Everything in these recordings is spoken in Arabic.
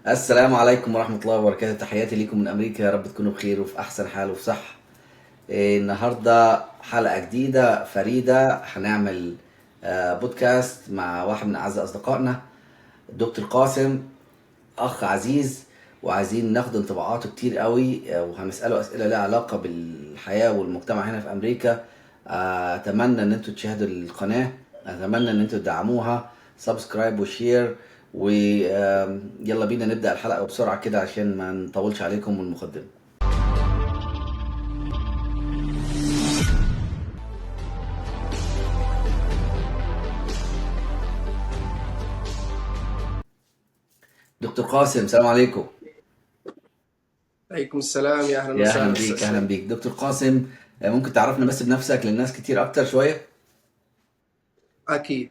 السلام عليكم ورحمة الله وبركاته. تحياتي ليكم من أمريكا، يا رب تكونوا بخير وفي أحسن حال وفي صحة. النهاردة حلقة جديدة فريدة، هنعمل بودكاست مع واحد من أعز أصدقائنا، الدكتور قاسم، أخ عزيز، وعايزين ناخد انطباعاته كتير قوي، وهنسأله أسئلة لها علاقة بالحياة والمجتمع هنا في أمريكا. أتمنى إن انتوا تشاهدوا القناة، أتمنى إن انتوا تدعموها سبسكرايب وشير، ويلا بينا نبدأ الحلقة بسرعة كده عشان ما نطولش عليكم المقدمة. دكتور قاسم، سلام عليكم. عليكم السلام، يا اهلا يا أهلا وسهلا استاذ بيك، أهلا سيد. بيك دكتور قاسم. ممكن تعرفنا بس بنفسك للناس كتير أكتر شوية؟ اكيد.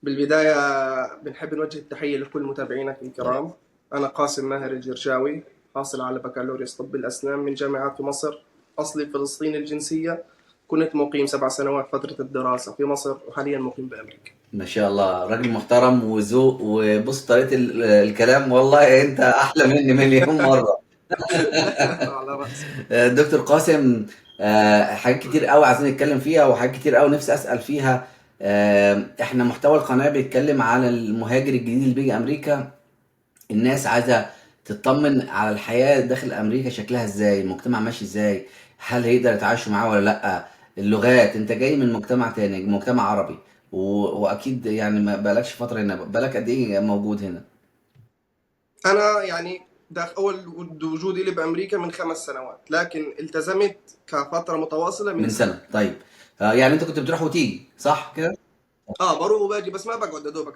بالبدايه بنحب نوجه التحيه لكل متابعينك طيب. الكرام. انا قاسم ماهر الجرجاوي، حاصل على بكالوريوس طب الاسنان من جامعه في مصر. اصلي فلسطيني الجنسيه. كنت مقيم 7 سنوات فتره الدراسه في مصر، وحاليا مقيم بامريكا. ما شاء الله، راجل محترم وذوق، وبص طريقة الكلام، والله انت احلى مني مليون مرة. على راسي. دكتور قاسم، حاجات كتير قوي عايزين نتكلم فيها، وحاجات كتير قوي نفسي اسأل فيها. احنا محتوى القناة بيتكلم على المهاجر الجديد اللي بيجي امريكا. الناس عايزة تطمن على الحياة داخل أمريكا، شكلها ازاي، المجتمع ماشي ازاي، هل هيقدر يتعايشوا معاه ولا لأ. اللغات، انت جاي من مجتمع تاني، مجتمع عربي، واكيد يعني ما بقالكش فترة هنا، بقالك قد ايه موجود هنا؟ انا يعني اول وجودي لي بامريكا من 5 سنوات، لكن التزمت كفتره متواصله من من سنه. سنة، طيب. يعني انت كنت بتروح وتيجي صح كده؟ بروح وباجي، بس ما بقعد، يا دوبك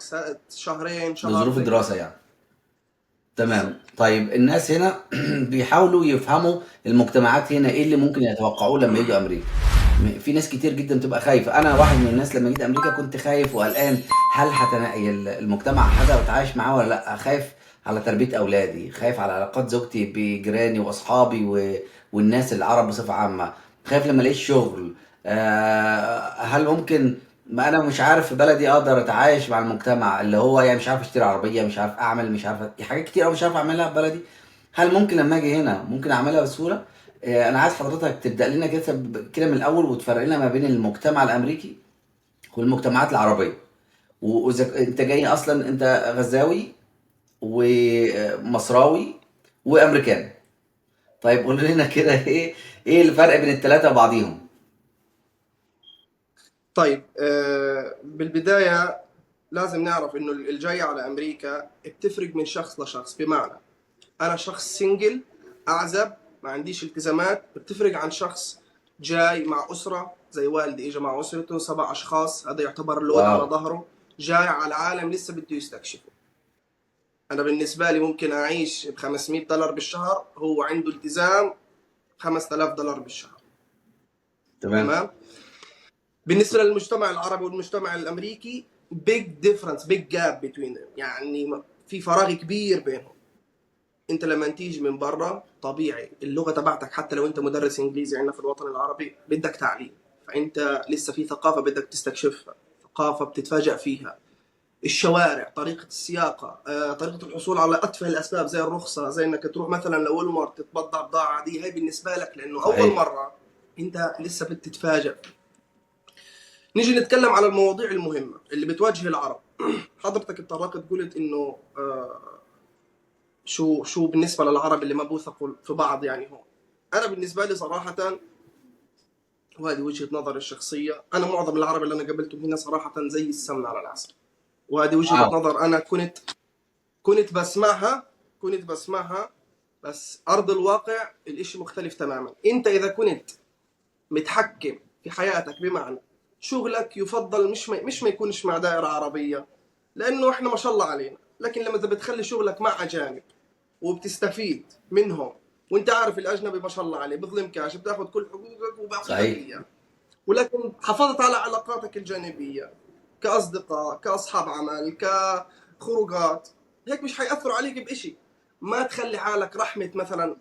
شهرين شهر لظروف زي الدراسة كده. يعني. تمام. بالضبط. طيب الناس هنا بيحاولوا يفهموا المجتمعات هنا ايه اللي ممكن يتوقعوه لما يجوا امريكا. في ناس كتير جدا تبقى خايفة. انا واحد من الناس لما جيت امريكا كنت خايف وقلقان، هل المجتمع هقدر اتعايش معاه ولا لا. خايف على تربية اولادي، خايف على علاقات زوجتي بجيراني واصحابي والناس العرب بصفة عامة. خايف لما الاقيش شغل. هل ممكن، ما انا مش عارف في بلدي اقدر اتعايش مع المجتمع اللي هو يعني مش عارف اشتري عربيه، مش عارف اعمل، مش عارف حاجات كتير قوي مش عارف اعملها في بلدي. هل ممكن لما اجي هنا ممكن اعملها بسهوله؟ انا عايز حضرتك تبدا لنا كده كده من الاول، وتفرق لنا ما بين المجتمع الامريكي والمجتمعات العربيه. واذا انت جاي اصلا انت غزاوي ومصراوي وامريكان، طيب قول لنا كده ايه الفرق بين الثلاثه وبعضيهم؟ طيب، بالبداية لازم نعرف إنه الجاي على أمريكا بتفرق من شخص لشخص. بمعنى، أنا شخص سنجل، أعزب، ما عنديش التزامات، بتفرق عن شخص جاي مع أسرة زي والدي إجا مع أسرته 7 أشخاص، هذا يعتبر لود واو. على ظهره. جاي على العالم لسه بده يستكشفه. أنا بالنسبة لي ممكن أعيش ب $500 بالشهر، هو عنده التزام $5000 بالشهر. تمام. تمام. بالنسبه للمجتمع العربي والمجتمع الامريكي، big difference big gap between them، يعني في فراغ كبير بينهم. انت لما تيجي من برا طبيعي اللغه تبعتك، حتى لو انت مدرس انجليزي عندنا في الوطن العربي بدك تعليم، فانت لسه في ثقافه بدك تستكشفها، ثقافه بتتفاجأ فيها. الشوارع، طريقه السياقه، طريقه الحصول على اتفه الاسباب زي الرخصه، زي انك تروح مثلا لولمارت تتبضع بضاعه، دي هي بالنسبه لك لانه اول صحيح. مره انت لسه بتتفاجأ. نيجي نتكلم على المواضيع المهمة اللي بتواجه العرب. حضرتك اتطرقت قلت انه شو بالنسبة للعرب اللي ما بوثقوا في بعض يعني هون. انا بالنسبة لي صراحة، وهذه وجهة نظري الشخصية، انا معظم العرب اللي انا قابلتهم هنا صراحة زي السمن على العسل. وهذه وجهة واو. نظر انا كنت بسمعها. بس ارض الواقع الاشي مختلف تماما. انت اذا كنت متحكم في حياتك، بمعنى شغلك يفضل مش ما يكونش مع دائرة عربية، لأنه إحنا ما شاء الله علينا، لكن لما إذا بتخلي شغلك مع أجانب وبتستفيد منهم، وانت عارف الاجنبي ما شاء الله عليه بظلمكاش، بتاخذ كل حقوقك وباخذ لك صحيح. اياها، ولكن حافظت على علاقاتك الجانبيه كاصدقاء، كاصحاب عمل، كخروجات، هيك مش حيأثروا عليك بإشي. ما تخلي حالك رحمة مثلا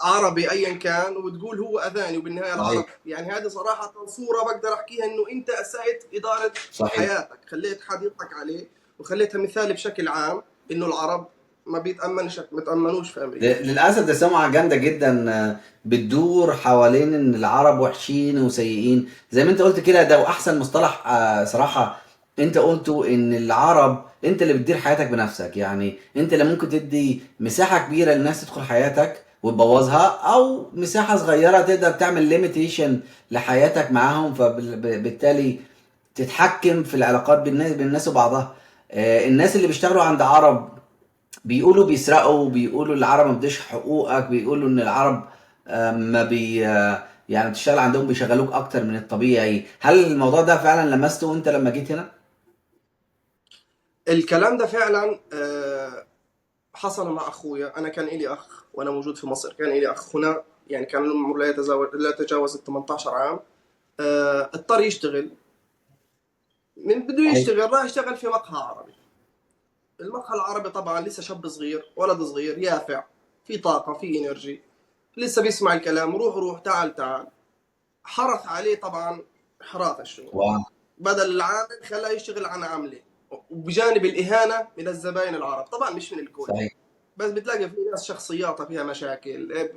عربي ايا كان وتقول هو اذاني، وبالنهايه العرب صحيح. يعني. هذه صراحه صوره بقدر احكيها انه انت اسأت اداره صحيح. حياتك، خليت حد يضحك عليه، وخليتها مثال بشكل عام انه العرب ما تأمنوش في امريكا. للأسف ده سمعة جامدة جدا بتدور حوالين إن العرب وحشين وسيئين زي ما أنت قلت كده. ده وأحسن مصطلح صراحة أنت قلته، إن العرب أنت اللي بتدير حياتك بنفسك. يعني أنت اللي ممكن تدي مساحة كبيرة للناس تدخل حياتك وتبوظها، أو مساحة صغيرة تقدر تعمل ليميتيشن لحياتك معاهم، فبالتالي تتحكم في العلاقات بالناس وبعضها. الناس اللي بيشتغلوا عند عرب بيقولوا بيسرقوا، بيقولوا العرب ما بديش حقوقك، بيقولوا ان العرب ما بي يعني بتشتغل عندهم بيشغلوك اكتر من الطبيعي. هل الموضوع ده فعلا لمسته وانت لما جيت هنا؟ الكلام ده فعلا حصل مع اخويا. انا كان لي اخ وانا موجود في مصر، كان لي اخ هنا يعني كان عمره لا يتجاوز ال 18 عام. اضطر يشتغل. من بده صحيح. يشتغل راح يشتغل في مقهى عربي. المقهى العربي طبعا لسه شاب صغير، ولد صغير يافع، في طاقة، في انرجي، لسه بيسمع الكلام، روح روح تعال تعال. حرث عليه طبعا حراث الشغل. واو. بدل العامل خلاه يشتغل عن عامله، وبجانب الإهانة من الزباين العرب، طبعا مش من الكل. صحيح. بس بتلاقي في ناس شخصياتها فيها مشاكل،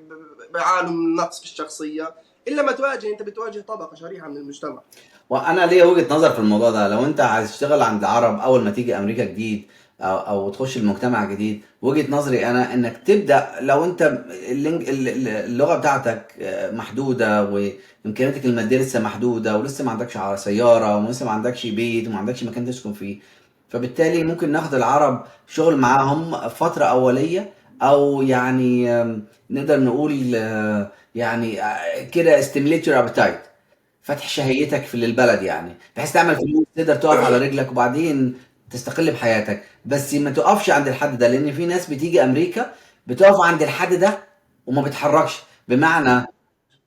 بيعانوا من نقص في الشخصية. إلا ما تواجه، أنت بتواجه طبقة شريحة من المجتمع. وانا ليا وجهة نظر في الموضوع ده. لو انت عايز تشتغل عند عرب اول ما تيجي امريكا جديد، او تخش المجتمع جديد، وجهة نظري انا انك تبدا لو انت اللغة بتاعتك محدودة، وامكانياتك المادية لسه محدودة، ولسه ما عندكش سيارة، ولسه ما عندكش بيت، وما عندكش مكان تسكن فيه، فبالتالي ممكن ناخد العرب شغل معاهم فترة أولية، أو يعني نقدر نقول يعني كده stimulate your appetite، فتح شهيتك في البلد، يعني بحيث تعمل فلوس تقدر تقف على رجلك وبعدين تستقل بحياتك. بس ما تقفش عند الحد ده، لان في ناس بتيجي امريكا بتقف عند الحد ده وما بتحركش، بمعنى. صح.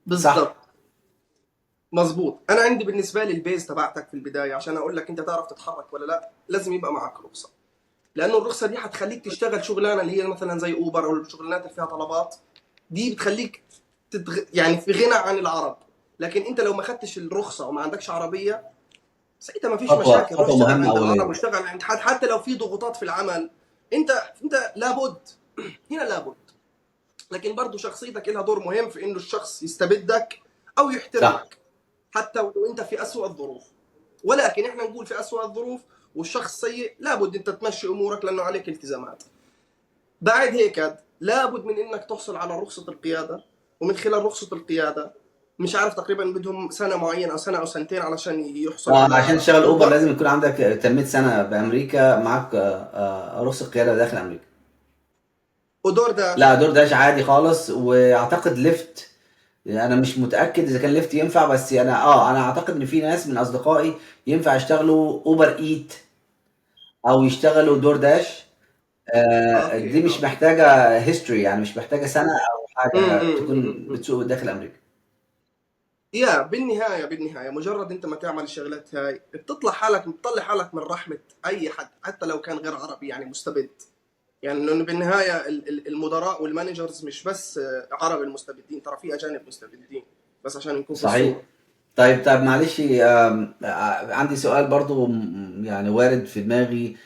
بالضبط. مظبوط. انا عندي بالنسبه لي البيز تبعتك في البدايه، عشان اقول لك انت تعرف تتحرك ولا لا، لازم يبقى معك رخصه. لانه الرخصه دي هتخليك تشتغل شغلانه اللي هي مثلا زي اوبر او الشغلانات اللي فيها طلبات. دي بتخليك يعني في غنى عن العرب. لكن انت لو ما اخدتش الرخصه وما عندكش عربيه، ساعتها ما فيش خطوه مشاكل، روح خطوه اشتغل مهمه عند العرب اوليه. واشتغل عند حد، حتى لو في ضغوطات في العمل. انت انت لابد هنا لابد. لكن برضه شخصيتك لها دور مهم في انه الشخص يستبدك او صح. يحترمك، حتى ولو انت في اسوأ الظروف. ولكن احنا نقول في اسوأ الظروف والشخص سيء، لابد انت تمشي امورك لانه عليك التزامات. بعد هيك لابد من انك تحصل على رخصة القيادة. ومن خلال رخصة القيادة، مش عارف تقريبا بدهم سنة معينة او سنة او سنتين علشان يحصل عشان على تشتغل اوبر اوبر. لازم يكون عندك تميت سنه بامريكا، معاك رخصه قياده داخل امريكا. ودور لا، داش. دور داش عادي خالص، واعتقد ليفت. انا مش متاكد اذا كان ليفت ينفع، بس انا اعتقد ان في ناس من اصدقائي ينفع يشتغلوا اوبر ايت، او يشتغلوا دور داش. دي اوكي مش اوكي. محتاجه هيستوري، يعني مش محتاجه سنه او حاجه تكون أمم. بتسوق داخل امريكا. يا بالنهاية مجرد انت ما تعمل الشغلات هاي، بتطلع حالك من رحمة اي حد حتى لو كان غير عربي يعني مستبد. يعني لانه بالنهايه المدراء والمانجرز مش بس عرب المستبدين، ترى في اجانب مستبدين، بس عشان نكون في صحيح. الصوره. طيب معلش، عندي سؤال برضو يعني وارد في دماغي.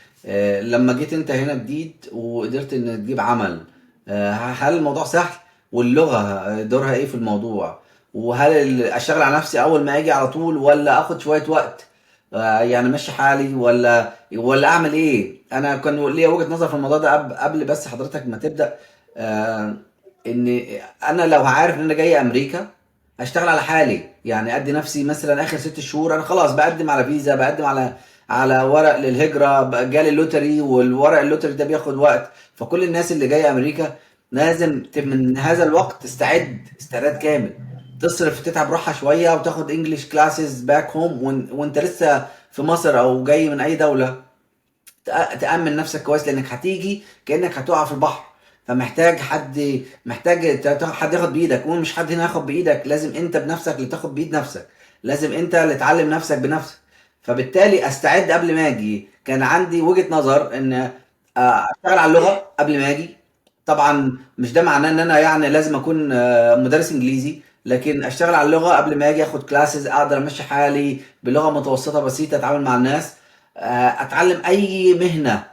لما جيت انت هنا جديد وقدرت ان تجيب عمل، هل الموضوع سهل؟ واللغة دورها ايه في الموضوع؟ وهل اشتغل على نفسي اول ما اجي على طول، ولا اخد شوية وقت يعني ماشي حالي، ولا اعمل ايه؟ انا كان ليا وجهة نظر في الموضوع ده قبل بس حضرتك ما تبدأ. آه، ان انا لو عارف ان انا جاي امريكا هشتغل على حالي، يعني ادي نفسي مثلا اخر 6 شهور انا خلاص بقدم على فيزا، بقدم على ورق للهجرة، جالي اللوتري، والورق اللوتري ده بياخد وقت. فكل الناس اللي جاية امريكا لازم من هذا الوقت تستعد استعداد كامل، تصرف تتعب روحها شوية، وتاخد انجلش كلاسز باك هوم وانت لسه في مصر او جاي من اي دولة. تأمن نفسك كويس، لانك هتيجي كأنك هتقع في البحر. فمحتاج حد، محتاج حد ياخد بايدك، ومش حد هنا ياخد بايدك، لازم انت بنفسك اللي تاخد بايد نفسك، لازم انت اللي تعلم نفسك بنفسك. فبالتالي استعد قبل ما اجي. كان عندي وجهة نظر ان اشتغل على اللغة قبل ما اجي. طبعا مش ده معناه ان انا يعني لازم اكون مدرس انجليزي، لكن اشتغل على اللغة قبل ما اجي، اخد كلاسز، اقدر امشي حالي بلغة متوسطة بسيطة، اتعامل مع الناس، اتعلم اي مهنة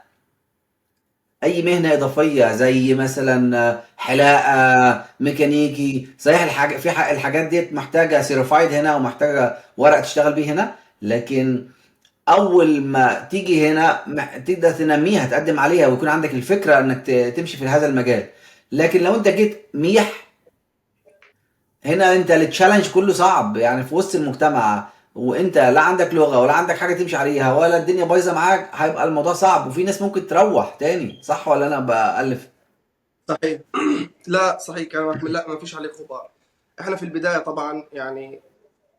اي مهنه اضافيه زي مثلا حلاقه، ميكانيكي. صحيح الحاجات ديت محتاجه سيرفايد هنا ومحتاجه ورق تشتغل بيه هنا، لكن اول ما تيجي هنا تقدر تنميها، تقدم عليها ويكون عندك الفكره انك تمشي في هذا المجال. لكن لو انت جيت ميح هنا، انت التشالنج كله صعب يعني في وسط المجتمع، وانت لا عندك لغه ولا عندك حاجه تمشي عليها ولا الدنيا بايظه معاك، هيبقى الموضوع صعب، وفي ناس ممكن تروح تاني. صح ولا انا بألف؟ صحيح. لا صحيح كلامك، لا ما فيش عليك غبار. احنا في البدايه طبعا يعني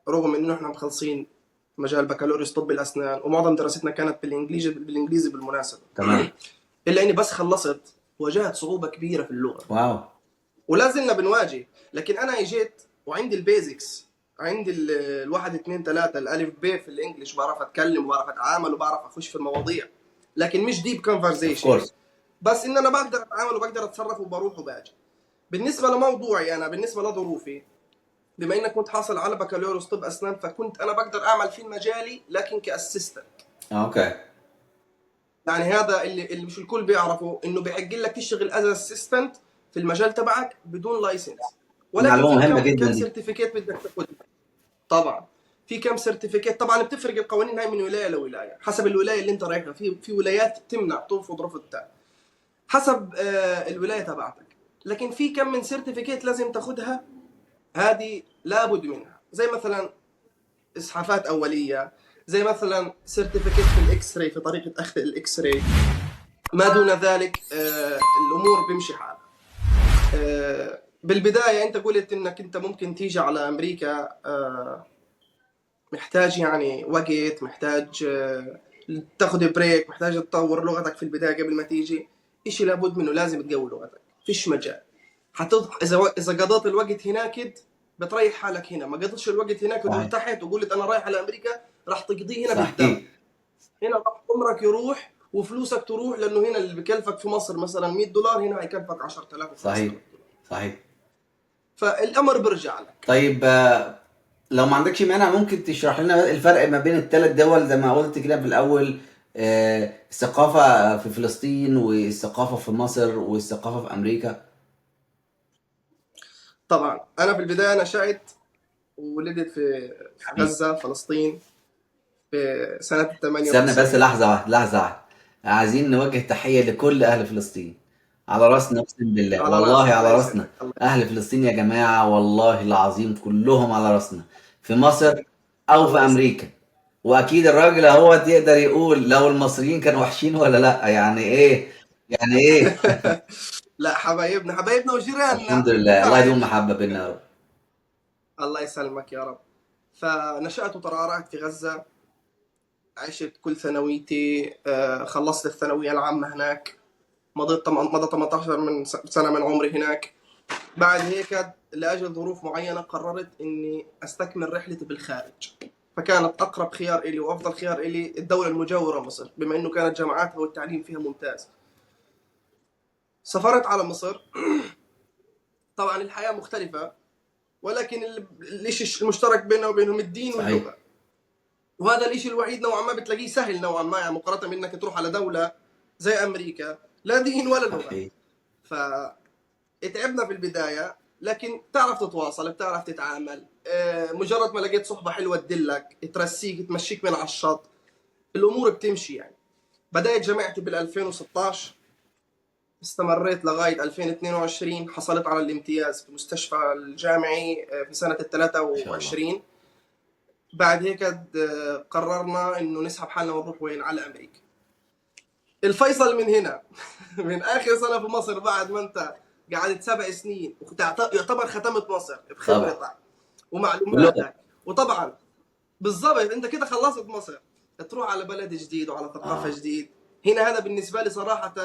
رغم انه احنا مخلصين مجال بكالوريوس طب الاسنان ومعظم دراستنا كانت بالانجليزي بالمناسبه، تمام. الا اني بس خلصت واجهت صعوبه كبيره في اللغه واو. ولا زلنا بنواجه. لكن انا اجيت وعندي البيزكس، عندي الواحد اتنين تلاته الالف ب في الانجليش، بعرف اتكلم وبعرف اتعامل وبعرف اخش في المواضيع، لكن مش ديب اوف كونفرزيشن، كورس. بس ان انا بقدر اتعامل وبقدر اتصرف وبروح وباجي. بالنسبه لموضوعي انا، بالنسبه لظروفي، بما انك كنت حاصل على بكالوريوس طب اسنان، فكنت انا بقدر اعمل في مجالي لكن كاسيستنت. اوكي. يعني هذا اللي مش الكل بيعرفه، انه بيحق لك تشتغل از اسيستنت في المجال تبعك بدون لايسنس، ولكن معلومه في مهمه كم جدا دي. سيرتيفيكيت بدك تاخذها. طبعا في كم سيرتيفيكيت، طبعا بتفرق القوانين هاي من ولايه لولايه حسب الولايه اللي انت رايحها. في ولايات تمنع ترفض رفض تام حسب الولايه تبعتك. لكن في كم من سيرتيفيكيت لازم تاخذها، هذه لابد منها، زي مثلا اسعافات اوليه، زي مثلا سيرتيفيكيت في الاكس راي، في طريقه اخذ الاكس راي. ما دون ذلك الامور بيمشي حالها. بالبدايه انت قلت انك انت ممكن تيجي على امريكا، محتاج يعني وقت، محتاج تاخذ بريك، محتاج تطور لغتك في البدايه قبل ما تيجي. اشي لابد منه، لازم تقوي لغتك، فيش مجال. اذا قضيت الوقت هناك بتريح حالك هنا، ما قضيتش الوقت هناك صحيح. وارتحت وقلت انا رايح على امريكا، راح تقضيه هنا بالدم. صحيح. هنا راح عمرك يروح وفلوسك تروح، لانه هنا اللي بكلفك في مصر مثلا $100 هنا هيكلفك 10000 و5000 صحيح. دولار صحيح. فالامر بيرجع لك. طيب لو ما عندكش مانع ممكن تشرح لنا الفرق ما بين الثلاث دول زي ما قلت كده في الأول؟ الثقافة في فلسطين، والثقافة في مصر، والثقافة في أمريكا. طبعا انا في البدايه نشأت وولدت في حبيبي. غزه فلسطين في سنه استنى بس 98. لحظة واحدة، لحظة واحدة. عايزين نوجه تحية لكل أهل فلسطين، على راسنا أقسم بالله، على والله راسي، على الله راسنا. يسلمك، الله أهل فلسطين يا جماعة والله العظيم كلهم على راسنا، في مصر أو في الله يسلمك. أمريكا. وأكيد الراجل أهوت يقدر يقول لو المصريين كانوا وحشين ولا لأ. يعني إيه؟ يعني إيه؟ لا حبايبنا، حبايبنا الحمد وجيراننا لله، الله يدوم وعايش. محبة بينا يا رب. الله يسلمك يا رب. فنشأت وترعرعت في غزة، عشت كل ثانويتي، خلصت الثانوية العامة هناك، مضى 18 سنة من عمري هناك. بعد هيك لأجل ظروف معينة قررت إني أستكمل رحلتي بالخارج، فكانت أقرب خيار إلي وأفضل خيار إلي الدولة المجاورة مصر، بما إنه كانت جامعاتها والتعليم فيها ممتاز. سافرت على مصر. طبعا الحياة مختلفة، ولكن الإشي المشترك بيننا وبينهم الدين صحيح. واللغة. وهذا الإشي الوحيد نوعا ما بتلاقيه سهل نوعا ما، يعني مقارنة بإنك تروح على دولة زي أمريكا لا دين ولا لغة. صحيح. فتعبنا في البداية، لكن تعرف تتواصل، بتعرف تتعامل. مجرد ما لقيت صحبة حلوة تدلك، ترسيك، تمشيك من على الشط، الأمور بتمشي يعني. بدأت جامعتي بال 2016، استمريت لغاية 2022، حصلت على الامتياز في مستشفى الجامعي في سنة ال ما شاء الله. 23. بعد هيك قررنا انه نسحب حالنا ونروح وين؟ على امريكا. الفيصل من هنا من اخر سنه في مصر، بعد ما انت قعدت 7 سنين يعتبر ختمت مصر طبعا. بخبرتك واللغة. ومعلوماتك، وطبعا بالضبط انت كده خلصت مصر، تروح على بلد جديد وعلى ثقافه اه. جديد. هنا هذا بالنسبه لي صراحه،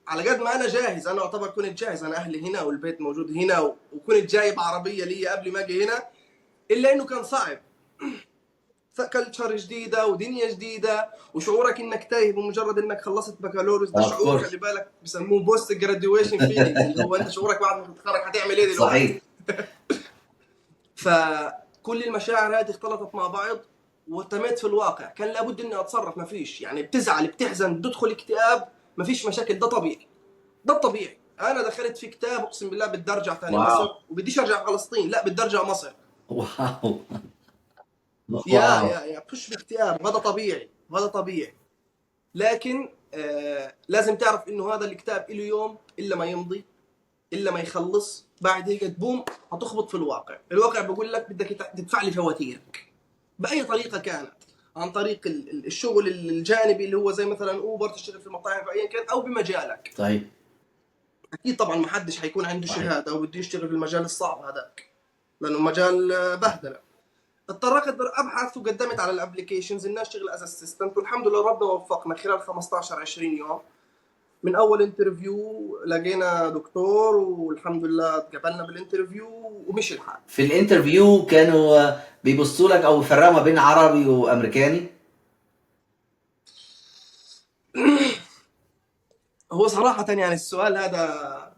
على قد ما انا جاهز، انا اعتبر كنت جاهز، انا اهلي هنا والبيت موجود هنا وكنت جايب عربيه لي قبل ما اجي هنا، الا انه كان صعب. كلتشر جديده ودنيا جديده، وشعورك انك تايه بمجرد انك خلصت بكالوريوس، ده اوف شعور كورس. خلي بالك بسموه بوست جراديويشن فيلينجز، اللي هو انت شعورك بعد ما تتخرج هتعمل ايه دلوقتي. صحيح. فكل المشاعر هذه اختلطت مع بعض وارتميت في الواقع. كان لابد اني اتصرف، ما فيش يعني، بتزعل، بتحزن، بتدخل اكتئاب، ما فيش مشاكل، ده طبيعي. ده الطبيعي. انا دخلت في كتاب اقسم بالله بدي ارجع ثاني واو. مصر، وبديش ارجع فلسطين، لا بدي ارجع مصر. واو. يا واو. يا يا بخش باكتئاب، وهذا طبيعي وهذا طبيعي. لكن لازم تعرف انه هذا الكتاب له يوم الا ما يمضي، الا ما يخلص، بعد هيك تبوم هتخبط في الواقع. الواقع بقول لك بدك تدفع لي فواتيرك باي طريقه كانت، عن طريق الشغل الجانبي اللي هو زي مثلا اوبر، تشتغل في المطاعم في ايا كان، او بمجالك. صحيح. اكيد طبعا ما حدش حيكون عنده صحيح. شهاده وبده يشتغل في المجال الصعب هذاك، لانه مجال بهدله. اضطريت ابحث وقدمت على الابلكيشنز اني اشتغل از اسيستنت، والحمد لله ربنا وفقنا خلال 15 20 يوم. من اول انترفيو لقينا دكتور، والحمد لله اتقبلنا بالانترفيو ومشي الحال. في الانترفيو كانوا بيبصوا لك او يفرقوا ما بين عربي وامريكاني؟ هو صراحه يعني السؤال هذا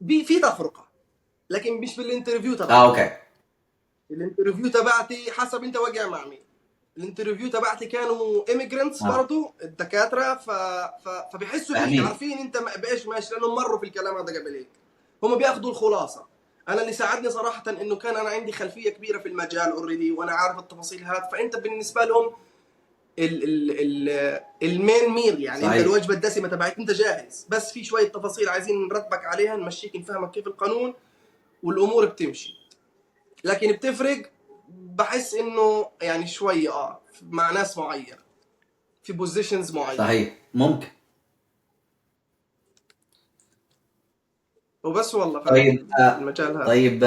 في تفرقه، لكن مش بالانترفيو اه، تبعتي. اوكي. الانترفيو تبعتي حسب انت واقع مع مين. الانترفيو تبعتي كانوا ايميجرانتس اه، برضو الدكاتره، فبيحسوا فيك، فاهمين. عارفين انت بايش ماشي، لانهم مروا في الكلام هذا قبل هيك. هم بياخذوا الخلاصه. انا اللي ساعدني صراحه انه كان انا عندي خلفيه كبيره في المجال اوريدي، وانا عارف التفاصيل هذه، فانت بالنسبه لهم المين ميل، يعني انت صحيح. الوجبه الدسمه تبعك انت جاهز، بس في شويه تفاصيل عايزين نرتبك عليها، نمشيك نفهمك كيف القانون، والامور بتمشي. لكن بتفرق، بحس انه يعني شويه مع ناس معينه في بوزيشنز معينه. صحيح، ممكن. وبس والله طيب في المجال هذا. طيب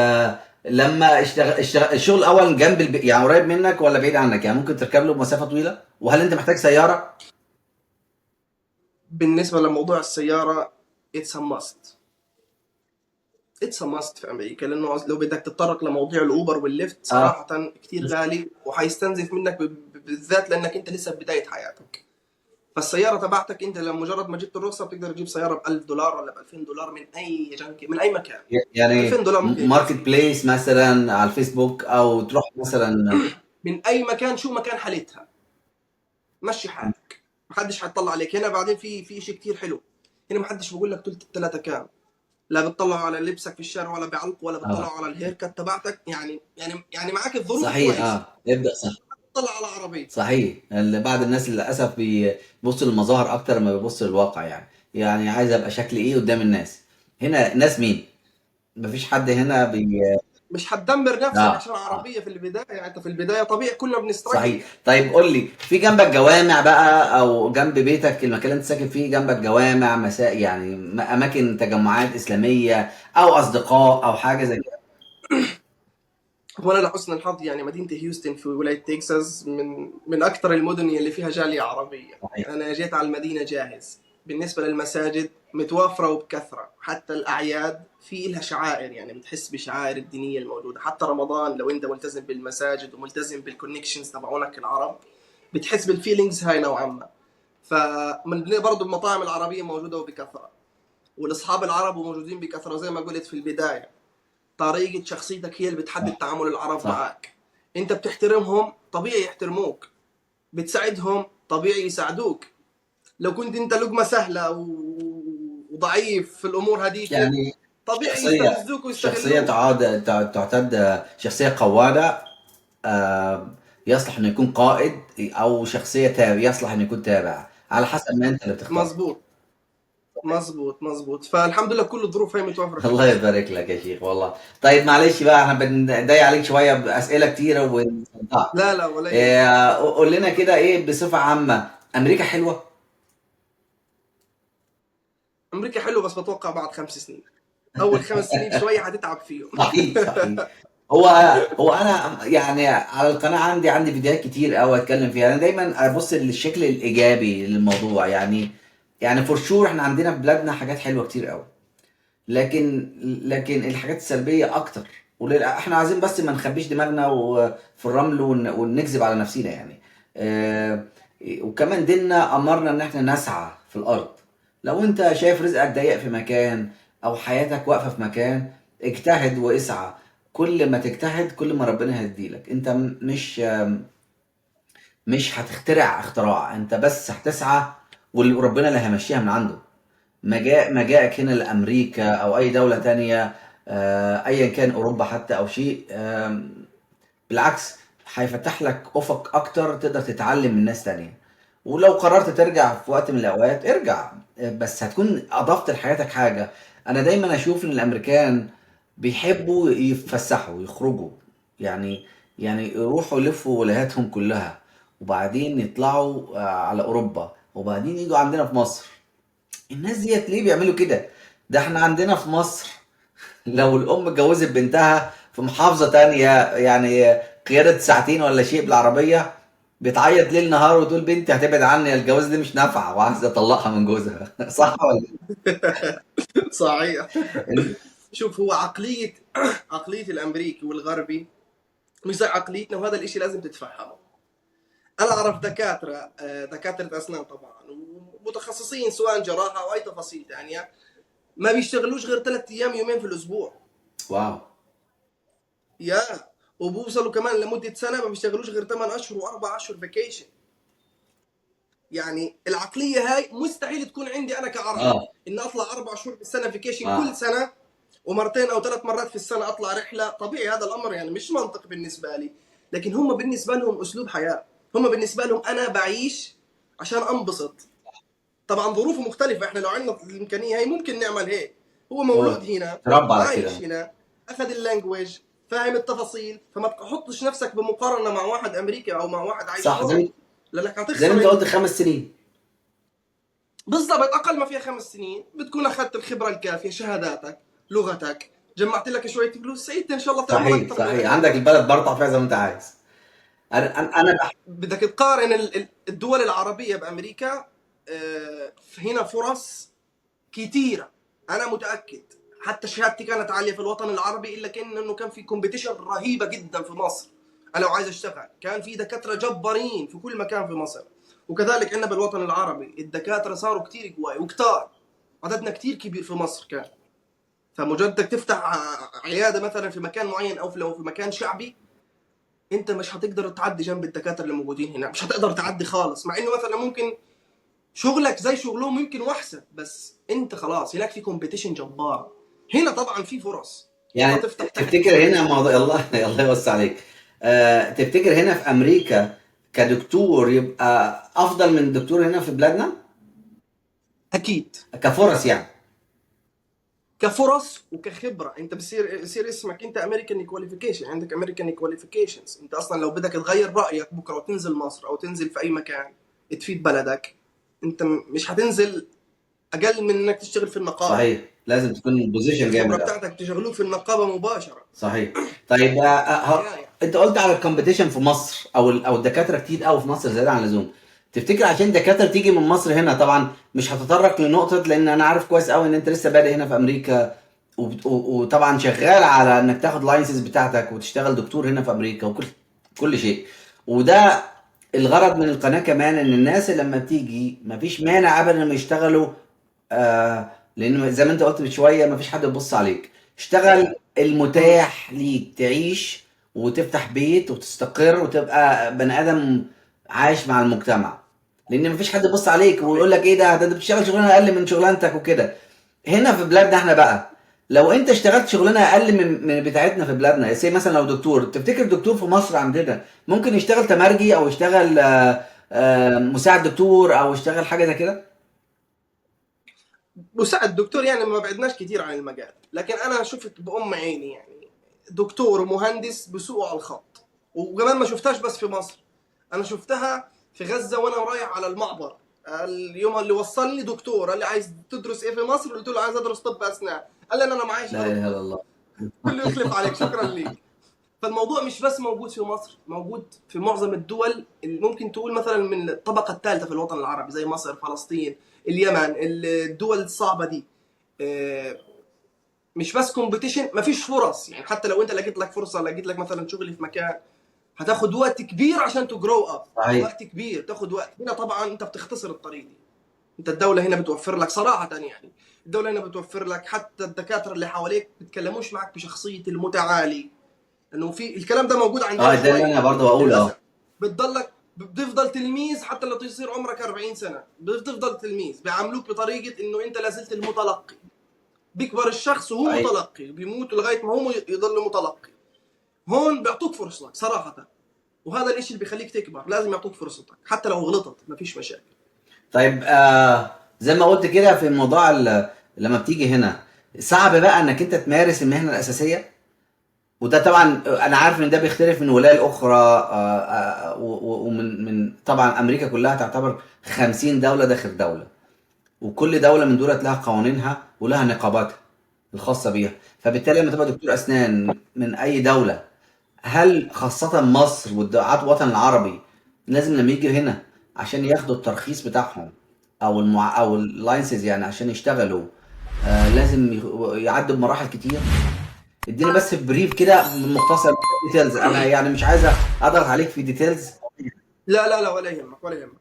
لما اشتغل الشغل الاول جنب يعني قريب منك ولا بعيد عنك؟ يعني ممكن تركب له مسافه طويله؟ وهل انت محتاج سياره؟ بالنسبه لموضوع السياره، اتس ا ماست. اتس ا ماست في امريكا، لانه لو بدك تتطرق لموضوع الاوبر والليفت اه. صراحه كثير غالي، وحيستنزف منك بالذات لانك انت لسه بدايه حياتك. فالسياره تبعتك انت لما مجرد ما جبت الرخصه بتقدر تجيب سياره ب 1000 دولار ولا ب 2000 دولار من اي جنك، من اي مكان. يعني 2000 دولار ممكن ماركت يكفي بليس مثلا على الفيسبوك، او تروح مثلا. من اي مكان، شو مكان حالتها، مشي حالك، محدش حيطلع عليك هنا. بعدين في شيء كثير حلو هنا، محدش بقول لك ثلث الثلاثه كام، لا بتطلعوا على لبسك في الشارع ولا بعلقوا، ولا اه، بتطلعوا على الهير كات تبعتك، يعني معك الظروف صحيح. كويسه، اه، ابدا صح. تطلع على عربيه. صحيح. بعض الناس للاسف بيبصوا للمظاهر اكتر ما بيبصوا للواقع. يعني عايز ابقى شكلي ايه قدام الناس. هنا ناس مين؟ مفيش حد هنا مش هتدمر نفسك اه. عشان اه، عربيه في البدايه، يعني انت في البدايه طبيعي كلنا بنسترجل صحيح. يعني. طيب قول لي، في جنبك جوامع بقى، او جنب بيتك المكان اللي انت ساكن فيه جنبك جوامع مساء، يعني اماكن تجمعات اسلاميه، او اصدقاء، او حاجه زي كده؟ هو انا لحسن الحظ يعني مدينه هيوستن في ولايه تكساس من اكثر المدن اللي فيها جاليه عربيه. صحيح. يعني انا جيت على المدينه جاهز. بالنسبه للمساجد متوفره وبكثره، حتى الاعياد في لها شعائر، يعني بتحس بشعائر الدينيه الموجوده. حتى رمضان لو انت ملتزم بالمساجد وملتزم بالكونكشنز تبعونك العرب، بتحس بالفيلينجز هاي نوعا ما. فمن برضه المطاعم العربيه موجوده وبكثره، والاصحاب العرب موجودين بكثره. زي ما قلت في البدايه، طريقة شخصيتك هي اللي بتحدد صح. تعامل العرب صح. معك. انت بتحترمهم طبيعي يحترموك، بتساعدهم طبيعي يساعدوك. لو كنت انت لقمة سهلة وضعيف في الامور هذيك، يعني طبيعي شخصيه يستفزوك شخصيه ويستغلوك. تعتد شخصيه قواده. يصلح انه يكون قائد، او شخصيه تابع يصلح انه يكون تابع، على حسب ما انت اللي بتختار. مظبوط مظبوط مظبوط. فالحمد لله كل الظروف هي متوفرة في الله هيوستن. يبارك لك يا شيخ والله. طيب معلش بقى، احنا بنضايق عليك شويه باسئله كتيره ونصدعك. لا لا ولا يهمك. قول لنا كده ايه بصفه عامه، امريكا حلوه؟ امريكا حلو، بس بتوقع بعد 5 سنين. اول 5 سنين شوية هتتعب فيهم. صحيح. صحيح. هو هو انا يعني على القناه عندي فيديوهات كتير قوي اتكلم فيها. انا دايما ابص للشكل الايجابي للموضوع. يعني فور شور احنا عندنا في بلادنا حاجات حلوه كتير قوي، لكن الحاجات السلبيه اكتر. احنا عايزين بس ما نخبيش دماغنا في الرمل ونكذب على نفسنا يعني. آه، وكمان ديننا امرنا ان احنا نسعى في الارض. لو انت شايف رزقك ضيق في مكان، او حياتك واقفه في مكان، اجتهد واسعى. كل ما تجتهد كل ما ربنا هيديلك. انت مش هتخترع اختراع، انت بس هتسعى، وربنا اللي هيمشيها من عنده. مجاءك هنا لامريكا او اي دوله تانية، ايا كان اوروبا حتى او شيء، بالعكس هيفتح لك افق اكتر تقدر تتعلم من ناس تانية. ولو قررت ترجع في وقت من الاوقات ارجع، بس هتكون اضفت لحياتك حاجة. انا دايما اشوف ان الامريكان بيحبوا يتفسحوا يخرجوا، يعني يروحوا يلفوا ولاياتهم كلها، وبعدين يطلعوا على اوروبا، وبعدين يجوا عندنا في مصر. الناس ديت ليه بيعملوا كده؟ ده احنا عندنا في مصر لو الام اتجوزت بنتها في محافظة تانية، يعني قيادة ساعتين ولا شيء بالعربية، بتعيط ليل نهار وتقول بنتي هتبعد عني، الجواز دي مش نافعة وعايزة اطلقها من جوزها. صح ولا صحيح. إيه؟ شوف، هو عقلية عقلية الأمريكي والغربي مش زي عقليتنا، وهذا الإشي لازم تتفهمه. أنا أعرف دكاترة، دكاترة أسنان طبعا، ومتخصصين سواء جراحة أو أي تفاصيل ثانية، ما بيشتغلوش غير 3 أيام يومين في الأسبوع. واو. يا وبوصلوا كمان لمدة سنة ما بيشتغلوش غير 8 أشهر و4 أشهر فيكيشن. يعني العقلية هاي مستحيل تكون عندي أنا كعربي، اه. إن أطلع 4 شهور في السنة فيكيشن اه. كل سنة، ومرتين أو 3 مرات في السنة أطلع رحلة. طبيعي هذا الأمر يعني مش منطق بالنسبة لي، لكن هم بالنسبة لهم أسلوب حياة. هم بالنسبة لهم أنا بعيش عشان أنبسط. طبعا ظروفه مختلفة، إحنا لو عندنا الإمكانية هي ممكن نعمل هيك. هو هو مولود هنا، تربى على عايش كده. هنا، أخذ اللانجويج، فاهم التفاصيل، فما تحطش نفسك بمقارنة مع واحد أمريكي أو مع واحد عايش في صح، أوروبا، لأنك زي ما هتخسر انت قلت 5 سنين. بالضبط. اقل ما فيها 5 سنين بتكون اخذت الخبره الكافيه، شهاداتك، لغتك، جمعت لك شويه فلوس، سعيد ان شاء الله تعمر صحيح اكثر من اللي صحيح، عندك عندك دلوقتي. البلد برطع فيها زي ما انت عايز. انا بدك تقارن الدول العربيه بامريكا، هنا فرص كثيره. انا متاكد حتى شهادتي كانت عاليه في الوطن العربي، الا انه كان في كومبيتيشن رهيبه جدا في مصر. انا لو عايز اشتغل كان في دكاتره جبارين في كل مكان في مصر، وكذلك عندنا بالوطن العربي الدكاتره صاروا كثير قواي وكتار، عددنا كثير كبير في مصر كان. فمجرد انك تفتح عياده مثلا في مكان معين، او لو في مكان شعبي، انت مش هتقدر تعدي جنب الدكاتره اللي موجودين هنا، مش هتقدر تعدي خالص. مع انه مثلا ممكن شغلك زي شغلهم يمكن واحسن، بس انت خلاص هناك في كومبيتيشن جبار. هنا طبعا في فرص، والله يعني تفتح تحت تفتكر مثلا. هنا موضوع الله الله يوسع عليك، تفتكر هنا في امريكا كدكتور يبقى افضل من الدكتور هنا في بلادنا اكيد كفرص يعني؟ كفرص وكخبره. انت بصير اسمك انت امريكان كواليفيكيشن، عندك امريكان كواليفيكيشنز. انت اصلا لو بدك تغير رايك بكره وتنزل مصر او تنزل في اي مكان تفيد بلدك، انت مش هتنزل اقل من انك تشتغل في النقابه. صحيح، لازم تكون البوزيشن الخبره جامد. اه. بتاعتك تشغلوك في النقابه مباشره. صحيح. طيب، يعني انت قلت على الكومبيتيشن في مصر، او الدكاتره كتير قوي في مصر زياده عن اللزوم. تفتكر عشان دكاتره تيجي من مصر هنا، طبعا مش هتطرق لنقطه لان انا عارف كويس قوي ان انت لسه بادئ هنا في امريكا، وطبعا شغال على انك تاخد لايسنس بتاعتك وتشتغل دكتور هنا في امريكا وكل شيء. وده الغرض من القناه كمان، ان الناس اللي لما بتيجي مفيش مانع ابدا انهم يشتغلوا، لان زي ما انت قلت من شويه مفيش حد يبص عليك. اشتغل المتاح ليك تعيش وتفتح بيت وتستقر وتبقى بني ادم عايش مع المجتمع، لان مفيش حد يبص عليك صحيح. ويقول لك ايه ده انت بتشتغل شغلانه اقل من شغلانتك وكده. هنا في بلادنا احنا بقى، لو انت اشتغلت شغلانه اقل من بتاعتنا في بلادنا، زي مثلا لو دكتور، تفتكر دكتور في مصر عندنا ممكن يشتغل تمرجي او يشتغل مساعد دكتور او يشتغل حاجه زي كده؟ مساعد دكتور يعني ما بعدناش كثير عن المجال، لكن انا شفت بام عيني يعني دكتور ومهندس بسوقوا على الخط. وكمان ما شفتهاش بس في مصر، انا شفتها في غزه وانا رايح على المعبر. اليوم اللي وصلني دكتور قال لي عايز تدرس ايه في مصر؟ قلت له عايز ادرس طب اسنان. قال لي انا معيش لا غير اله الطب. الا الله. قلت له يخلف عليك، شكرا ليك. فالموضوع مش بس موجود في مصر، موجود في معظم الدول اللي ممكن تقول مثلا من الطبقه الثالثه في الوطن العربي، زي مصر، فلسطين، اليمن، الدول الصعبه دي. آه، مش بس كومبيتيشن، مفيش فرص. يعني حتى لو انت لقيت لك فرصه، لقيت لك مثلا شغل في مكان، هتاخد وقت كبير عشان تجرو اب. صحيح. وقت كبير، تاخد وقت. هنا طبعا انت بتختصر الطريق دي. انت الدوله هنا بتوفر لك صراحه، يعني الدوله هنا بتوفر لك، حتى الدكاتره اللي حواليك بيتكلموش معك بشخصيه المتعالي، لانه في الكلام ده موجود عندنا اه، ده اللي شوي انا برضه بقوله. اه. للاسف. بتضلك بتفضل تلميذ حتى لو تصير عمرك 40 سنه، بتفضل تلميذ، بيعاملوك بطريقه انه انت لازلت المتلقي. بيكبر الشخص وهو صحيح. متلقي، بيموت لغايه ما هو يضل متلقي. هون بيعطوك فرصه صراحه، وهذا الاشي اللي بيخليك تكبر، لازم يعطوك فرصتك حتى لو غلطت ما فيش مشاكل. طيب زي ما قلت كده في موضوع لما بتيجي هنا صعب بقى انك انت تمارس المهنه الاساسيه، وده طبعا انا عارف ان ده بيختلف من ولايه لاخرى، ومن طبعا امريكا كلها تعتبر 50 دوله داخل دوله، وكل دوله من دولت لها قوانينها ولها نقاباتها الخاصه بيها. فبالتالي لما تبقى دكتور اسنان من اي دوله، هل خاصه مصر والدعاة الوطن العربي لازم لما يجوا هنا عشان ياخدوا الترخيص بتاعهم او اللاينسز يعني عشان يشتغلوا لازم يعدوا بمراحل كتير؟ اديني بس بريف كده مختصر ديتيلز، انا يعني مش عايز اضغط عليك في ديتيلز. لا ولا يهمك ولا يهمك.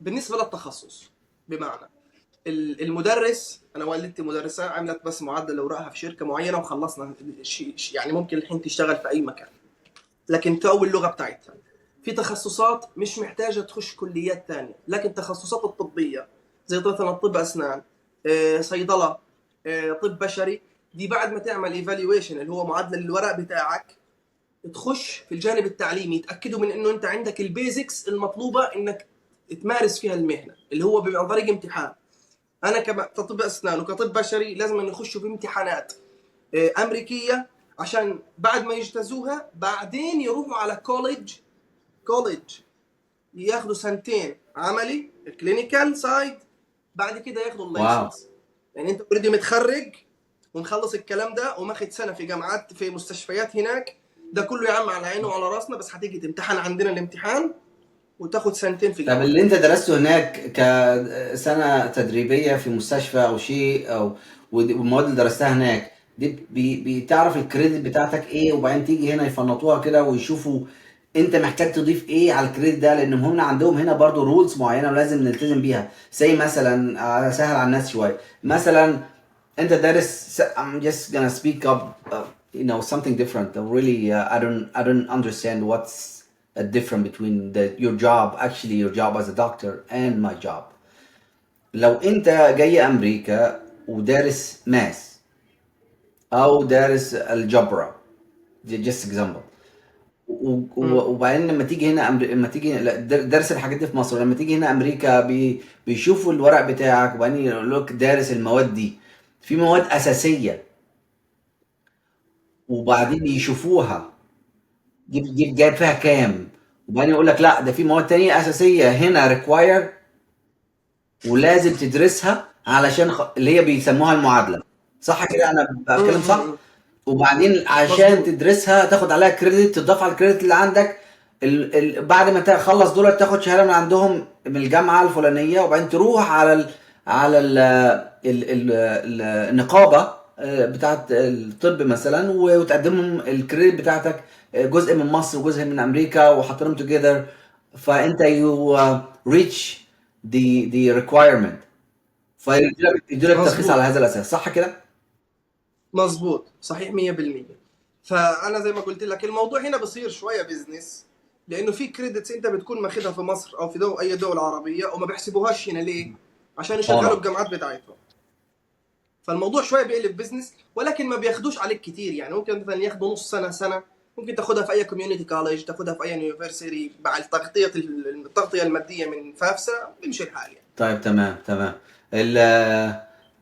بالنسبه للتخصص، بمعنى المدرس، انا والدتي مدرسه، عملت بس معدل اوراقها في شركه معينه وخلصنا يعني ممكن الحين تشتغل في اي مكان، لكن تقوي اللغه بتاعتها. في تخصصات مش محتاجه تخش كليات ثانيه، لكن التخصصات الطبيه زي مثلا طب اسنان، صيدله، طب بشري، دي بعد ما تعمل ايفالويشن اللي هو معدل الورق بتاعك، تخش في الجانب التعليمي، يتاكدوا من انه انت عندك البيزكس المطلوبه انك تمارس فيها المهنه، اللي هو بيبقى عن طريق امتحان. انا كطب اسنان وكطب بشري لازم نخشوا في امتحانات امريكيه، عشان بعد ما يجتازوها بعدين يروحوا على كوليدج ياخدوا سنتين عملي كلينيكال سايد، بعد كده ياخدوا واو. اللايسنس. يعني انت اوريدي متخرج ومخلص الكلام ده وماخد سنه في جامعات في مستشفيات هناك، ده كله يا عم على عينه وعلى راسنا، بس هتيجي تمتحن عندنا الامتحان وتاخد سنتين في طب جامعه. اللي انت درسته هناك كسنه تدريبيه في مستشفى او شيء، او والمواد اللي درستها هناك دي بتعرف الكريدت بتاعتك ايه، وبعدين تيجي هنا يفنطوها كده ويشوفوا انت محتاج تضيف ايه على الكريدت ده، لان هم عندهم هنا برضو رولز معينه ولازم نلتزم بيها. زي مثلا سهل على الناس شويه، مثلا انت دارس I'm just gonna speak up something different. Really I don't understand what's a difference between your job, actually your job as a doctor and my job. لو انت جاي امريكا ودارس ماس او دارس الجبرا، just example، وبعدين لما تيجي هنا لما تيجي درس الحاجات دي في مصر، لما تيجي هنا امريكا بيشوفوا الورق بتاعك وبعدين يقول لك دارس المواد دي، في مواد اساسيه وبعدين يشوفوها جايب فيها كام، وبعدين يقول لك لا ده في مواد تانية اساسيه هنا ريكواير ولازم تدرسها علشان اللي هي بيسموها المعادله. صح كده انا بتكلم صح؟ وبعدين عشان مظبوط. تدرسها تاخد عليها كريدت، تضاف على الكريدت اللي عندك. بعد ما تخلص دول تاخد شهاده من عندهم من الجامعه الفلانيه، وبعدين تروح على النقابه بتاعت الطب مثلا، وتقدمهم الكريدت بتاعتك، جزء من مصر وجزء من امريكا وحاطينهم توجذر، فانت يو ريتش the requirement، فيديلك ترخيص على مظبوط هذا الاساس. صح كده؟ مظبوط صحيح 100%. فانا زي ما قلت لك الموضوع هنا بصير شويه بزنس، لانه في كريدتس انت بتكون ماخذها في مصر او في اي دوله عربيه وما بيحسبوهاش هنا. ليه؟ عشان يشغلوا اه. الجامعات بتاعتهم. فالموضوع شويه بيقلب بزنس، ولكن ما بياخدوش عليك كتير. يعني ممكن مثلا ياخدوا نص سنه سنه، ممكن تاخدها في اي كوميونتي كولج، تاخدها في اي يونيفرسيتي مع التغطيه الماديه من فافسا، بيمشي الحال يعني. طيب تمام تمام.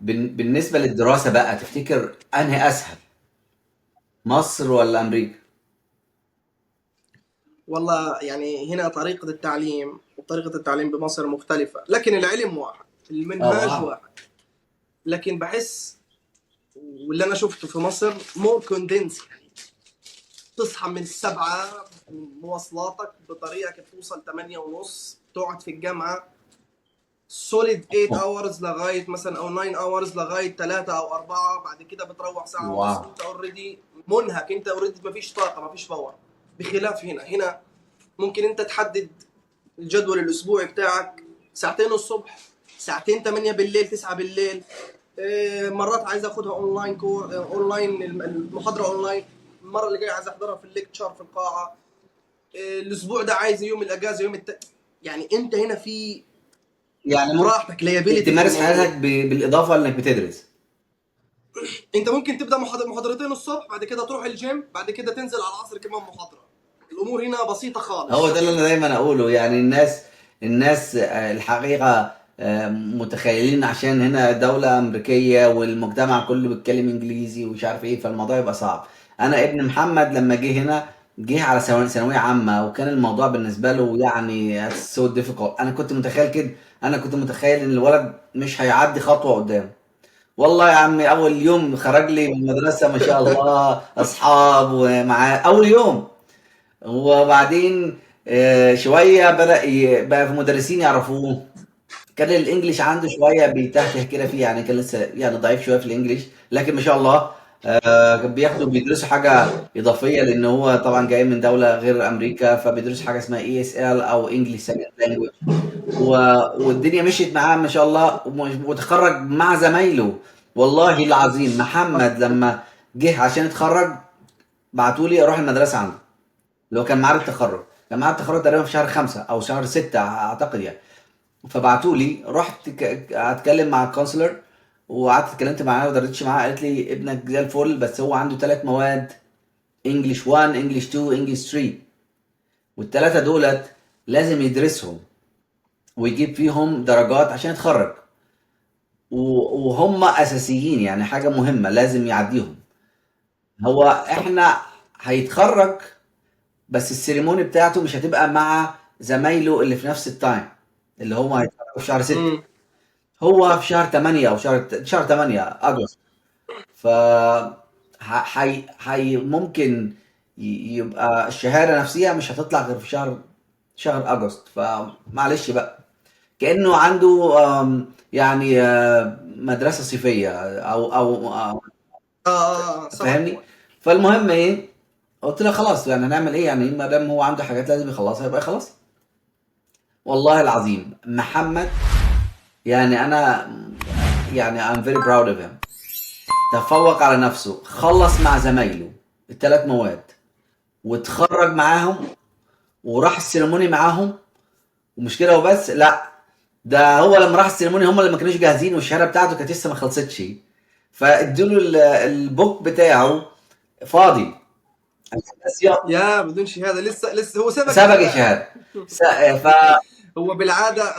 بالنسبة للدراسة بقى تفتكر انهي اسهل، مصر ولا امريكا؟ والله يعني هنا طريقه التعليم وطريقه التعليم بمصر مختلفه، لكن العلم واحد، اه المنهاج واو. واحد. لكن بحس واللي انا شفته في مصر مور كوندنس، يعني تصحى من 7 مواصلاتك بطريقه توصل 8 ونص، تقعد في الجامعه سوليد 8 اورز لغايه مثلا او 9 اورز لغايه 3 او 4، بعد كده بتروح ساعه ونص واو. وانت اوريدي منهك، انت اوريدي مفيش طاقه مفيش باور. بخلاف هنا ممكن انت تحدد الجدول الاسبوعي بتاعك، ساعتين الصبح، ساعتين 8 بالليل، 9 بالليل. مرات عايز اخدها اونلاين اونلاين، المحاضره اونلاين، المره اللي جايه عايز احضرها في الليكتشر في القاعه. الاسبوع ده عايز يوم الاجازه يعني انت هنا في يعني براحتك ليابيليتي في تمارس الموضوع. حياتك بالاضافه لانك بتدرس. انت ممكن تبدا محاضرتين الصبح، بعد كده تروح الجيم، بعد كده تنزل على العصر كمان محاضره. الامور هنا بسيطه هو ده خالص. اللي انا دايما اقوله، يعني الناس الحقيقه متخيلين عشان هنا دولة أمريكية والمجتمع كله بيتكلم إنجليزي ومش عارف إيه، فالموضوع يبقى صعب. أنا ابن محمد لما جه هنا جه على ثانوية عامة، وكان الموضوع بالنسبة له يعني so difficult. أنا كنت متخيل كده، أنا كنت متخيل إن الولد مش هيعدي خطوة قدام. والله يا عمي أول يوم خرج لي من المدرسة ما شاء الله أصحاب ومعاه أول يوم. وبعدين شوية بدأ بقى في مدرسين يعرفوه. كان الانجليش عنده شويه بيتهته كده فيه، يعني كان لسه يعني ضعيف شويه في الانجليش، لكن ما شاء الله كان بيدرسوا حاجه اضافيه، لان هو طبعا جاي من دوله غير امريكا، فبيدرسوا حاجه اسمها اي اس ال او انجليش سكند لانجويج. والدنيا مشيت معاه ما شاء الله، وتخرج مع زمايله. والله العظيم محمد لما جه عشان يتخرج بعتوا لي اروح المدرسه عنده، اللي هو كان ميعاد التخرج. كان ميعاد التخرج تقريبا في شهر 5 او شهر 6 اعتقد يعني. فبعتوا لي، رحت اتكلم مع الكونسلر، وقعدت اتكلمت معاه ودردتش معاه. قالت لي ابنك زي الفل، بس هو عنده 3 مواد: انجلش 1، انجلش 2، انجلش 3. والثلاثه دولت لازم يدرسهم ويجيب فيهم درجات عشان يتخرج، وهم اساسيين، يعني حاجه مهمه لازم يعديهم. هو احنا هيتخرج، بس السيريموني بتاعته مش هتبقى مع زمايله اللي في نفس التايم، اللي هم هيتخرجوا في شهر 6. امم هو في شهر 8 او شهر 8 اغسطس. ف هي ممكن يبقى الشهاده نفسها مش هتطلع غير في شهر اغسطس. فمعلش بقى، كانه عنده يعني مدرسه صيفيه او سمر فاهمني. كامب. فالمهم ايه، قلت له خلاص يعني هنعمل ايه، يعني ما دام هو عنده حاجات لازم يخلصها يبقى خلاص. والله العظيم محمد، يعني انا يعني I'm very proud of him. تفوق على نفسه، خلص مع زمايله ال3 مواد واتخرج معاهم، وراح السيرموني معاهم. ومش كده وبس، لا، ده هو لما راح السيرموني هم اللي ما كانوش جاهزين، والشهاده بتاعته كانت لسه ما خلصتش، فادوا له البوك بتاعه فاضي بس يا بدون شهاده، لسه هو سبق سبق الشهاده. الشهاده. س- ف هو بالعاده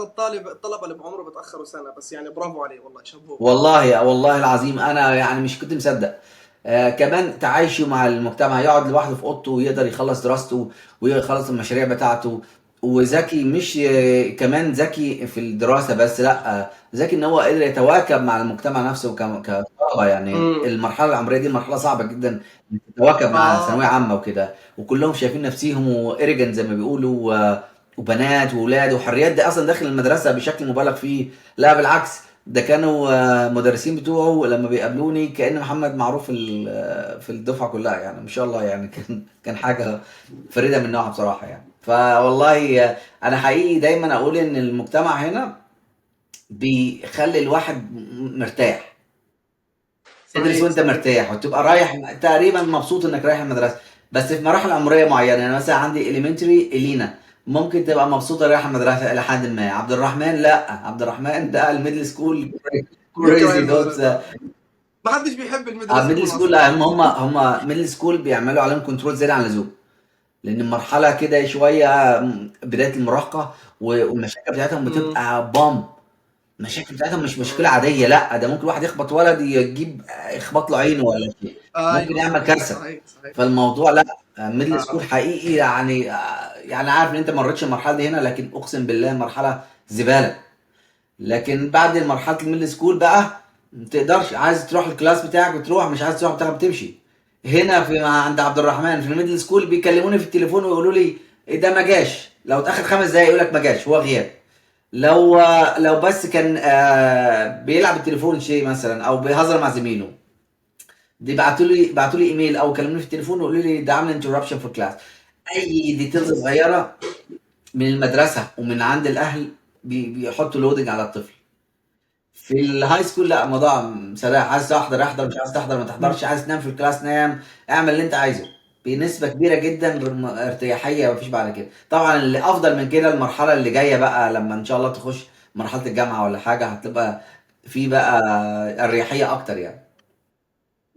الطلبه اللي بعمره بتاخروا سنه، بس يعني برافو عليه والله، شابوه. والله العظيم انا يعني مش كنت مصدق. كمان تعايشه مع المجتمع، يقعد لوحده في اوضته ويقدر يخلص دراسته ويخلص المشاريع بتاعته. وذكي، مش كمان ذكي في الدراسة بس، لا ذكي ان هو قدر يتواكب مع المجتمع نفسه كطلبة. يعني امم المرحلة العمرية دي مرحلة صعبة جدا، إنك تتواكب مع ثانوية اه عامة وكده، وكلهم شايفين نفسيهم وإيريجنت زي ما بيقولوا، وبنات وولاد وحريات. ده اصلا داخل المدرسة بشكل مبالغ فيه. لا بالعكس، ده كانوا المدرسين بتوعه لما بيقابلوني كأن محمد معروف في الدفعة كلها، يعني ما شاء الله. يعني كان حاجة فريدة من نوعها بصراحة يعني. فوالله أنا حقيقي دايما أقول إن المجتمع هنا بيخلي الواحد مرتاح. تدرس صحيح وأنت صحيح. مرتاح وتبقى رايح تقريبا مبسوط إنك رايح المدرسة. بس في مراحل عمرية معينة، يعني مثلا عندي إليمنتري إلينا ممكن تبقى مبسوطة رايحة المدرسة إلى حد ما. عبد الرحمن لا، عبد الرحمن ده الميدل سكول بيكره كريزي دوت. المدرسه. ما حدش بيحب الميدل ميدل سكول سكول، اصلا. لا، هم ميدل سكول بيعملوا عليهم كنترول زياده عن اللزوم، لان المرحله كده شويه بدايه المراهقه، والمشاكل بتاعتهم امم بتبقى بام. المشاكل بتاعتهم مش مشكله امم عاديه، لا، ده ممكن واحد يخبط ولد يجيب يخبط له عينه ولا شيء، ممكن ايوه يعمل صحيح كارثه. صحيح صحيح. فالموضوع لا، ميدل سكول آه. حقيقي يعني يعني عارف ان انت ما مريتش المرحله دي هنا، لكن اقسم بالله مرحله زباله. لكن بعد مرحله الميدل سكول بقى ما تقدرش، عايز تروح الكلاس بتاعك بتروح، مش عايز تروح بتاعك بتمشي. هنا عند عبد الرحمن في الميدل سكول بيكلموني في التليفون ويقولوا لي إيه ده ما جاش، لو اتاخر 5 دقايق يقول لك ما جاش، هو غياب. لو بس كان بيلعب التليفون شيء مثلا او بيهزر مع زميله، دي بعتوا لي ايميل او كلموني في التليفون ويقولوا لي ده عامل انتربشن في كلاس. اي ديتيلز صغيره من المدرسه ومن عند الاهل بيحطوا لودنج على الطفل. في الهاي سكول لا، الموضوع سلاح، عايز تحضر احضر، مش عايز تحضر ما تحضرش، عايز تنام في الكلاس نام، اعمل اللي انت عايزه. بنسبة كبيرة جدًا ارتياحية ما فيش بعد كده. طبعًا اللي أفضل من كده المرحلة اللي جاية بقى لمّا إن شاء الله تخش مرحلة الجامعة والّا حاجة، هتبقى في بقى أريحية أكتر يعني.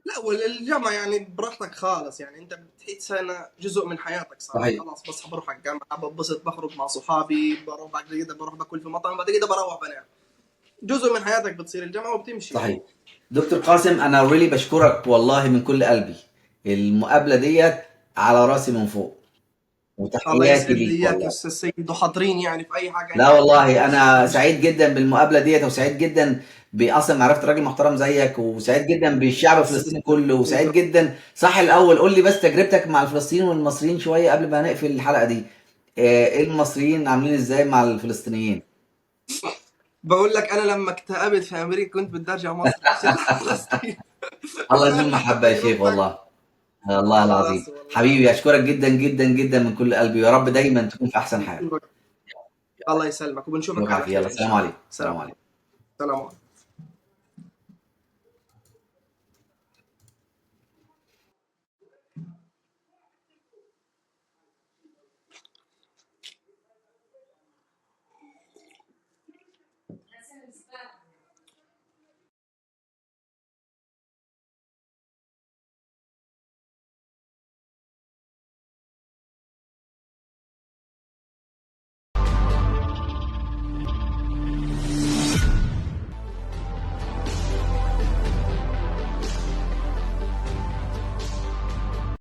لا والجامعة يعني براحتك خالص، يعني انت بتحس انها جزء من حياتك صارت صحيح. خلاص. بصحى بروح على الجامعة، ببسط، بخرج مع صحابي، بروح بعد كده بروح باكل في مطعم، بعد كده بروح بنام. جزء من حياتك بتصير الجامعة وبتمشي يعني. صحيح. دكتور قاسم أنا really باشكرك والله من كل قلبي. المقابلة ديّة على راسي من فوق، الله وتحياتي يسعد لي ليك اياك يا والله. استاذ سيد، وحاضرين يعني في اي حاجة لا انت والله أنا تحكي. سعيد جدًا بالمقابلة ديّة، وسعيد جدًا أصلًا معرفة راجل محترم زيك، وسعيد جدًا بالشعب الفلسطيني كله، وسعيد جدًا. صح الأول قُل لي بس تجربتك مع الفلسطينيين والمصريين شوية قبل ما نقفل الحلقة دي. إيه المصريين عاملين إزاي مع الفلسطينيين؟ بقول لك انا لما اكتئبت في امريكا كنت بدي ارجع مصر عشان فلسطين. الله فقال يديم لي خد محبة يا شيخ تجربتك. والله. والله على العظيم. راسي والله. حبيبي أشكرك جدًا، جدًا، جدًا من كل قلبي، ويا رب دايمًا تكون في أحسن حال. الله يسلمك، وبنشوفك يومك على عافية، يالّا خير ان سلام شاء الله. عليكم، سلام سلام عليكم. عليكم. سلام عليكم.